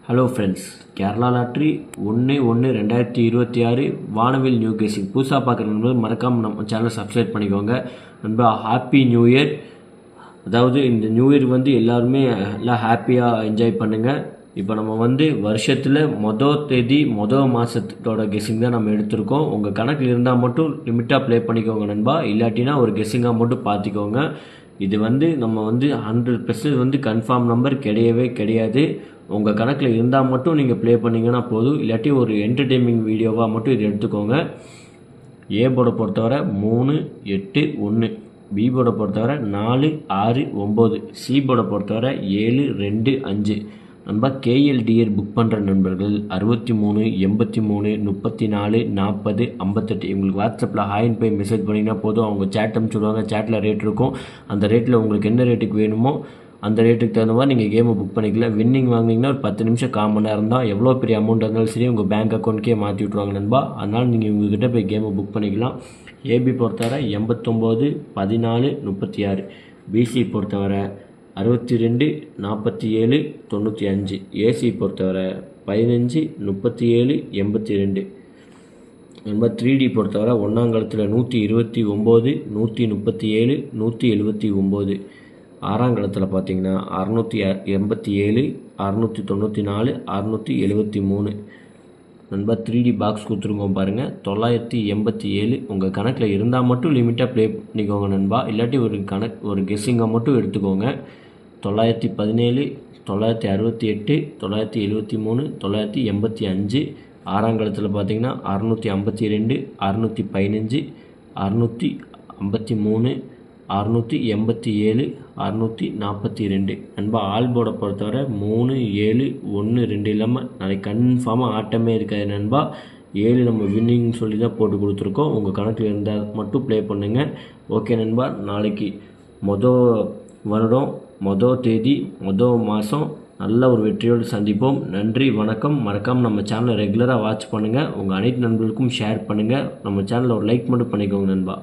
Hello friends, Kerala lottery 1/1/2026 வானவில் new கேசிங் புதுசாக பார்க்குற நண்பர்கள் மறக்காமல் நம்ம சேனலை சப்ஸ்கிரைப் பண்ணிக்கோங்க நண்பா. Happy new year. அதாவது இந்த நியூ இயர் எல்லாருமே எல்லாம் ஹாப்பியாக என்ஜாய் பண்ணுங்கள். இப்போ நம்ம வருஷத்தில் தேதி மாதத்தோட கெஸ்ஸிங் தான் நம்ம எடுத்திருக்கோம். உங்கள் கணக்கில் இருந்தால் மட்டும் லிமிட்டாக ப்ளே பண்ணிக்கோங்க நண்பா, இல்லாட்டினா ஒரு கெஸ்ஸிங்காக மட்டும் பார்த்துக்கோங்க. இது நம்ம 100% கன்ஃபார்ம் நம்பர் கிடையவே கிடையாது. உங்கள் கணக்கில் இருந்தால் மட்டும் நீங்கள் ப்ளே பண்ணிங்கன்னா போதும், இல்லாட்டி ஒரு என்டர்டெயின்மெண்ட் வீடியோவாக மட்டும் இது எடுத்துக்கோங்க. ஏ போர்டை பொறுத்தவரை 3, 8, 1, பி போர்டை பொறுத்தவரை 4, 6, 9, சி போர்டை பொறுத்தவரை 7, 2, 5. நண்பா, கேஎல்டிஆர் புக் பண்ணுற நண்பர்கள் 63, 83, 34, 40, 58 இவங்களுக்கு வாட்ஸ்அப்பில் ஹாய்ன்னு போய் மெசேஜ் பண்ணிங்கன்னா போதும். அவங்க சேட் அனுப்பிச்சுடுவாங்க. சேட்டில் ரேட் இருக்கும். அந்த ரேட்டில் உங்களுக்கு என்ன ரேட்டுக்கு வேணுமோ அந்த ரேட்டுக்கு தகுந்த மாதிரி நீங்கள் கேமை புக் பண்ணிக்கலாம். வின்னிங் வாங்கினீங்கன்னா ஒரு 10 நிமிஷம் 1/4 மணி நேரம் தான். எவ்வளோ பெரிய அமௌண்ட் இருந்தாலும் சரி உங்கள் பேங்க் அக்கௌண்ட்கே மாற்றி விட்ருவாங்க நண்பா. அதனால் நீங்கள் உங்கள்கிட்ட போய் கேமை புக் பண்ணிக்கலாம். ஏபி பொறுத்தவரை 89, 14, 36. பிசி பொறுத்தவரை 62, 47, 95. ஏசி பொறுத்தவரை 15, 37, 82. நண்பா, 3D பொறுத்தவரை ஒன்றாங்கலத்தில் 129, 137, 179. ஆறாங்கலத்தில் பார்த்தீங்கன்னா 687, 694, 673. நண்பா, 3D பாக்ஸ் கொடுத்துருக்கோம் பாருங்கள், 987. உங்கள் கணக்கில் இருந்தால் மட்டும் லிமிட்டாக ப்ளே பண்ணிக்கோங்க நண்பா, இல்லாட்டி ஒரு கெஸ்ஸிங்கை மட்டும் எடுத்துக்கோங்க. 917, 968, 973, 985. ஆறாங்கலத்தில் பார்த்தீங்கன்னா 652, 615, 653, 687, 642. நண்பா, ஆல் போர்டை பொறுத்தவரை 3, 7, 1, 2 இல்லாமல் நாளைக்கு கன்ஃபார்மாக ஆட்டமே இருக்காது நண்பா. 7 நம்ம வின்னிங் சொல்லி தான் போட்டு கொடுத்துருக்கோம். உங்கள் கணக்கில் இருந்தால் மட்டும் ப்ளே பண்ணுங்கள். ஓகே நண்பா, நாளைக்கு வருடம் தேதி மாதம் நல்ல ஒரு வெற்றியோடு சந்திப்போம். நன்றி, வணக்கம். மறக்காமல் நம்ம சேனலை ரெகுலராக வாட்ச் பண்ணுங்கள். உங்கள் அனைத்து நண்பர்களுக்கும் ஷேர் பண்ணுங்கள். நம்ம சேனலில் ஒரு லைக் மட்டும் பண்ணிக்கோங்க நண்பா.